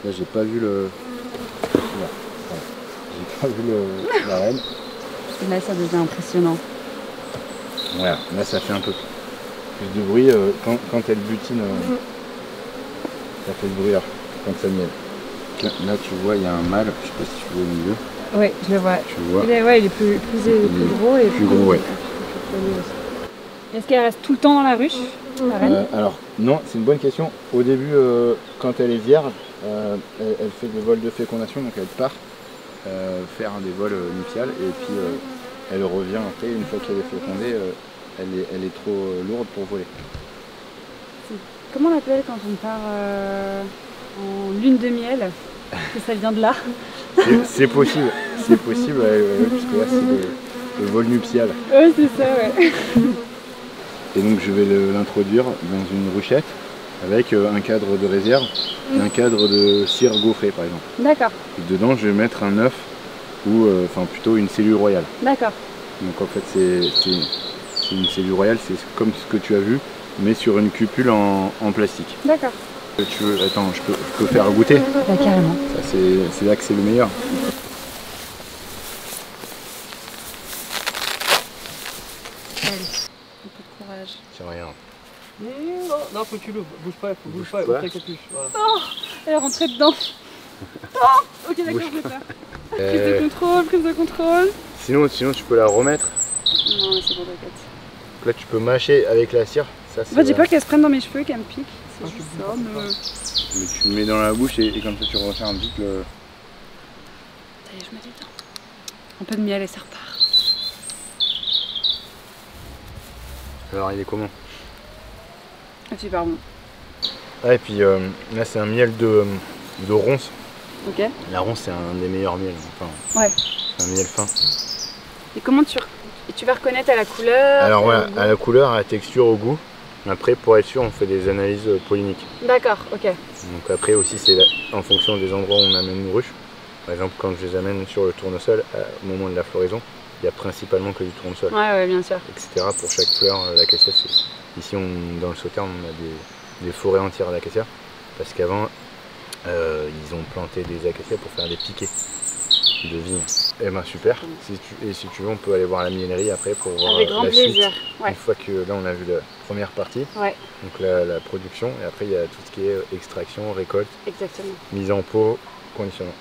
Là j'ai pas vu le... J'ai pas vu la reine. Là ça devient impressionnant. Voilà, là ça fait un peu plus de bruit quand elle butine. Ça fait le bruit quand ça miel. Là tu vois il y a un mâle, je sais pas si tu vois au milieu. Oui, je le vois. Tu vois. Il est plus gros et plus gros, ouais. Est-ce qu'elle reste tout le temps dans la ruche, la reine? Alors non, c'est une bonne question. Au début, quand elle est vierge, elle fait des vols de fécondation, donc elle part faire des vols nuptiales et puis elle revient après, une fois qu'elle est fécondée, elle est trop lourde pour voler. Comment on l'appelle quand on part en lune de miel? Que ça vient de là? C'est possible, puisque là c'est le vol nuptial. Oui, c'est ça, ouais. Et donc je vais l'introduire dans une ruchette avec un cadre de réserve et un cadre de cire gaufrée par exemple. D'accord. Et dedans je vais mettre un œuf ou enfin plutôt une cellule royale. D'accord. Donc en fait c'est une cellule royale, c'est comme ce que tu as vu, mais sur une cupule en plastique. D'accord. Tu veux, attends, je peux faire goûter. Bah, carrément. C'est là que c'est le meilleur. Allez, un peu de courage. C'est rien. Non, faut que tu l'ouvres. Bouge pas, bouge pas, ouvre ta capuche. Voilà. Oh, elle est rentrée dedans. Oh, ok, d'accord, je vais faire. Prise de contrôle. Sinon tu peux la remettre. Non, mais c'est bon, t'inquiète. Là tu peux mâcher avec la cire. Ça, En fait, j'ai peur qu'elle se prenne dans mes cheveux, qu'elle me pique. C'est juste ça, mais tu le mets dans la bouche et comme ça tu refermes vite le... Ça y est, je me détends. Un peu de miel et ça repart. Alors il est comment? Ah, super bon. Ah, et puis là c'est un miel de ronce. Ok. La ronce c'est un des meilleurs miels. Enfin, Ouais. C'est un miel fin. Et comment tu vas reconnaître à la couleur? Alors voilà, à la couleur, à la texture, au goût. Après pour être sûr on fait des analyses polliniques. D'accord, ok. Donc après aussi c'est en fonction des endroits où on amène une ruche. Par exemple quand je les amène sur le tournesol, au moment de la floraison, il y a principalement que du tournesol. Ouais, bien sûr. Etc. Pour chaque fleur, l'acacia, ici dans le Sauternes on a des forêts entières d'acacia. Parce qu'avant ils ont planté des acacias pour faire des piquets de vigne. Eh ben super, si tu veux on peut aller voir la miellerie après pour voir avec grand plaisir. Suite. Ouais. Une fois que là on a vu la première partie, ouais. Donc la production, et après il y a tout ce qui est extraction, récolte, exactement. Mise en pot, conditionnement.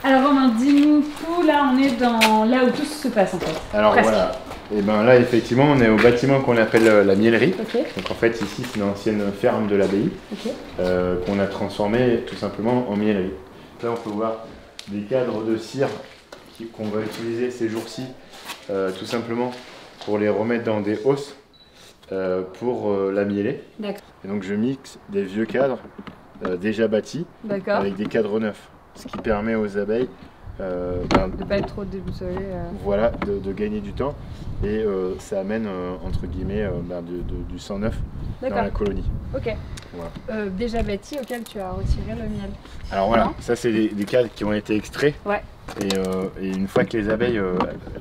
Alors Romain, dis-nous tout, là on est dans là où tout se passe en fait. Alors presque. voilà, et ben là effectivement on est au bâtiment qu'on appelle la miellerie. Okay. Donc en fait ici c'est une ancienne ferme de l'abbaye okay. Qu'on a transformée tout simplement en miellerie. Là on peut voir des cadres de cire qu'on va utiliser ces jours-ci tout simplement pour les remettre dans des hausses pour la mieller. D'accord. Et donc je mixe des vieux cadres déjà bâtis avec des cadres neufs. Ce qui permet aux abeilles de ne pas être trop déboussolé. Voilà, de gagner du temps et ça amène entre guillemets du sang neuf dans la colonie. Ok. Voilà. Déjà bâti auquel tu as retiré le miel. Alors voilà, ça c'est des cadres qui ont été extraits. Ouais. Et une fois que les abeilles,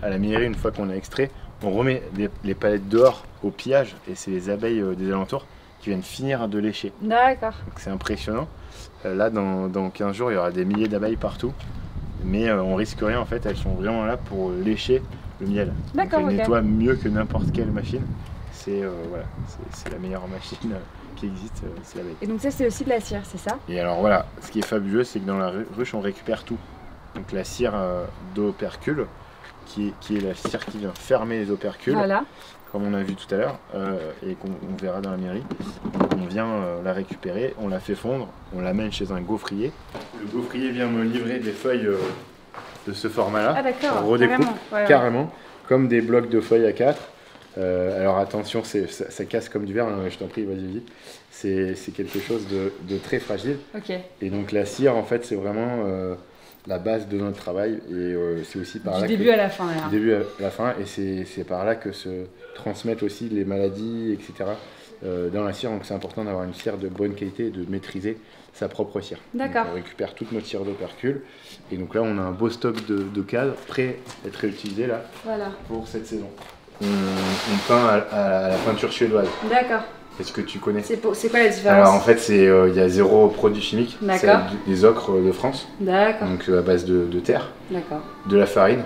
à la miellerie, une fois qu'on a extrait, on remet les palettes dehors au pillage et c'est les abeilles des alentours qui viennent finir de lécher. D'accord. Donc c'est impressionnant. Là dans 15 jours il y aura des milliers d'abeilles partout. Mais on risque rien en fait, elles sont vraiment là pour lécher le miel. D'accord. Elles nettoient mieux que n'importe quelle machine. C'est voilà, c'est la meilleure machine qui existe, c'est l'abeille. Et donc ça c'est aussi de la cire, c'est ça? Et alors voilà, ce qui est fabuleux c'est que dans la ruche on récupère tout. Donc la cire d'opercule, qui est la cire qui vient fermer les opercules, voilà. Comme on a vu tout à l'heure, et qu'on verra dans la mairie. On vient la récupérer, on la fait fondre, on l'amène chez un gaufrier. Le gaufrier vient me livrer des feuilles de ce format-là. Ah d'accord, On redécoupe carrément. Ouais, ouais. carrément, comme des blocs de feuilles A4. Alors attention, ça casse comme du verre, hein, je t'en prie, vas-y vite. C'est quelque chose de très fragile. Ok. Et donc la cire, en fait, c'est vraiment la base de notre travail. Et c'est aussi par là Du début à la fin. Là. du début à la fin. Et c'est par là que se transmettent aussi les maladies, etc. Dans la cire. Donc c'est important d'avoir une cire de bonne qualité et de maîtriser sa propre cire. D'accord. On récupère toute notre cire d'opercule. Et donc là, on a un beau stock de cadres prêts à être réutilisés là Voilà. pour cette saison. On peint à la peinture suédoise. D'accord. Est-ce que tu connais? C'est quoi la différence? Alors en fait, il y a zéro produit chimique. C'est D'accord. des ocres de France, D'accord. donc à base de terre, D'accord. de la farine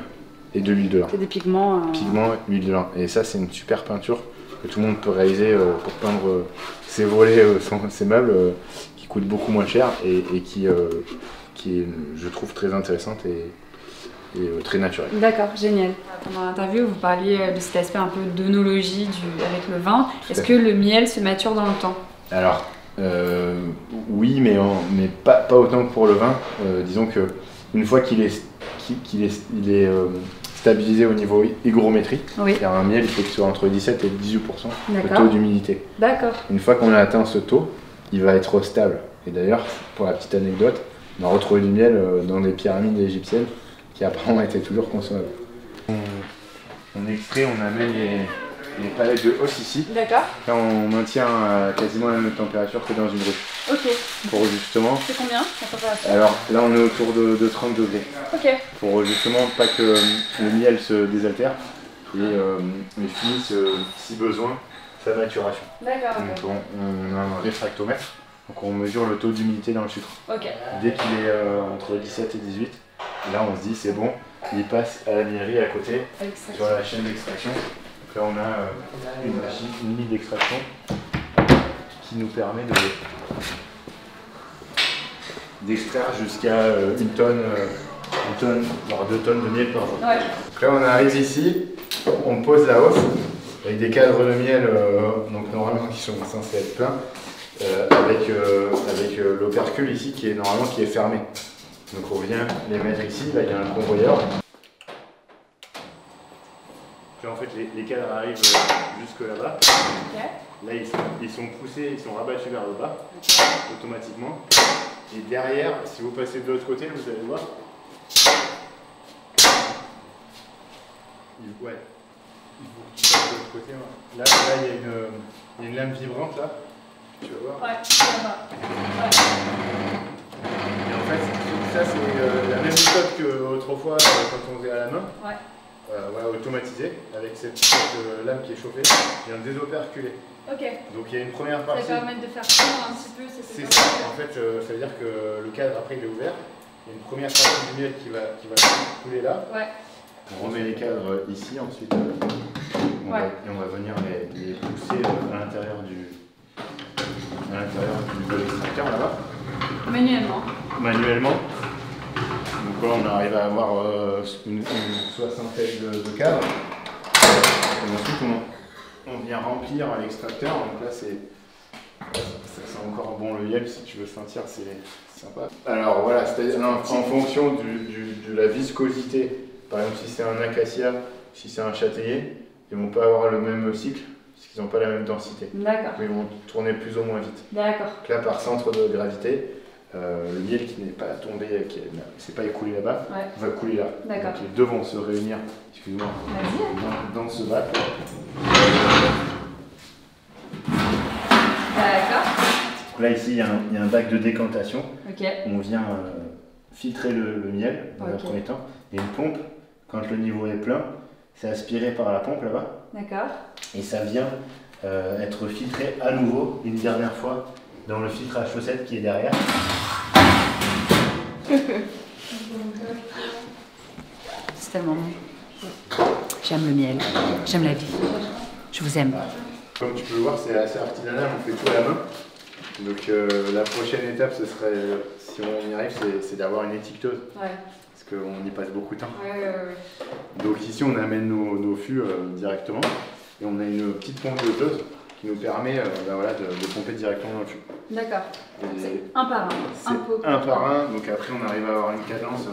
et de l'huile de lin. C'est des pigments. Pigments, huile de lin. Et ça, c'est une super peinture que tout le monde peut réaliser pour peindre ses volets, ses meubles, qui coûtent beaucoup moins cher et qui est, je trouve, très intéressante et très naturelle. D'accord, génial. Pendant l'interview, vous parliez de cet aspect un peu d'œnologie avec le vin. Est-ce que le miel se mature dans le temps? Alors, oui, mais pas autant que pour le vin. Disons que une fois qu'il est stabilisé au niveau hygrométrie, Oui. c'est-à-dire un miel, il faut qu'il soit entre 17 et 18% de D'accord. taux d'humidité. D'accord. Une fois qu'on a atteint ce taux, il va être stable. Et d'ailleurs, pour la petite anecdote, on a retrouvé du miel dans des pyramides égyptiennes qui apparemment étaient toujours consommables. On extrait, on amène les palettes de hausse ici. D'accord. Là, on maintient quasiment la même température que dans une ruche. Ok. Pour justement. C'est combien la température? Alors là, on est autour de 30 degrés. Ok. Pour justement pas que le miel se désaltère et finisse, si besoin, sa maturation. D'accord. Donc on a un réfractomètre, donc on mesure le taux d'humidité dans le sucre. Ok. Dès qu'il est entre 17 et 18, là on se dit c'est bon, il passe à la minerie à côté, sur la chaîne d'extraction. Donc là on a une machine, une ligne d'extraction qui nous permet d'extraire jusqu'à une tonne, voire 2 tonnes de miel par jour. Ouais. Donc là on arrive ici, on pose la hausse avec des cadres de miel, donc normalement qui sont censés être pleins, avec l'opercule ici qui est fermé. Donc on vient les mettre ici, là il y a un convoyeur. Puis en fait les cadres arrivent jusque là-bas. Ok. Là ils sont poussés, ils sont rabattus vers le bas, automatiquement. Et derrière, si vous passez de l'autre côté, vous allez voir. Ouais. Il faut que tu passes de l'autre côté. Ouais. Là il y a une lame vibrante là. Tu vas voir. Ouais, ça va. Ouais. Et en fait, ça c'est la même méthode qu'autrefois quand on faisait à la main. Ouais. Voilà, automatisé, avec cette lame qui est chauffée, vient désoperculer. Ok. Donc il y a une première Ça partie. va permettre de faire fondre un petit peu. C'est ça. En fait, ça veut dire que le cadre après il est ouvert. Il y a une première partie du miel qui va couler là. Ouais. On remet les cadres ici, ensuite on va venir les pousser à l'intérieur de l'extracteur là-bas. Manuellement. Manuellement. Donc là on arrive à avoir une soixantaine de cadres. Et ensuite on vient remplir à l'extracteur. Donc là ça sent encore bon le miel, si tu veux sentir c'est sympa. Alors voilà, c'est-à-dire en fonction de la viscosité. Par exemple, si c'est un acacia, si c'est un châtaignier, ils ne vont pas avoir le même cycle, parce qu'ils n'ont pas la même densité. D'accord. Ils vont tourner plus ou moins vite. D'accord. Donc là, par centre de gravité, le miel qui n'est pas tombé, qui ne s'est pas écoulé là-bas, va couler là. D'accord. Donc les deux vont se réunir, excuse-moi, dans ce bac. D'accord. Là, ici, il y a un bac de décantation. Ok. On vient filtrer le miel dans un premier temps. Il y a une pompe. Quand le niveau est plein, c'est aspiré par la pompe là-bas. D'accord. Et ça vient être filtré à nouveau une dernière fois dans le filtre à chaussettes qui est derrière. C'est tellement bon. J'aime le miel. J'aime la vie. Je vous aime. Comme tu peux le voir, c'est assez artisanal, on fait tout à la main. Donc la prochaine étape, ce serait, si on y arrive, c'est d'avoir une étiqueteuse. Ouais. Parce qu'on y passe beaucoup de temps. Ouais. Donc ici, on amène nos fûts directement. Et on a une petite pompe doteuse qui nous permet voilà, de pomper directement dans le fût. D'accord. Et C'est un par un. c'est un par un, donc après on arrive à avoir une cadence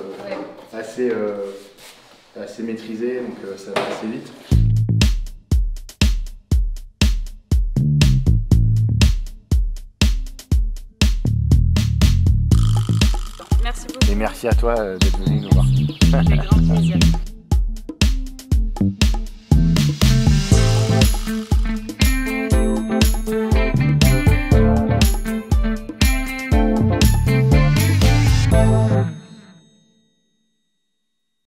assez maîtrisée, donc ça va assez vite. Merci beaucoup. Et merci à toi d'être venu nous voir. Avec grand plaisir.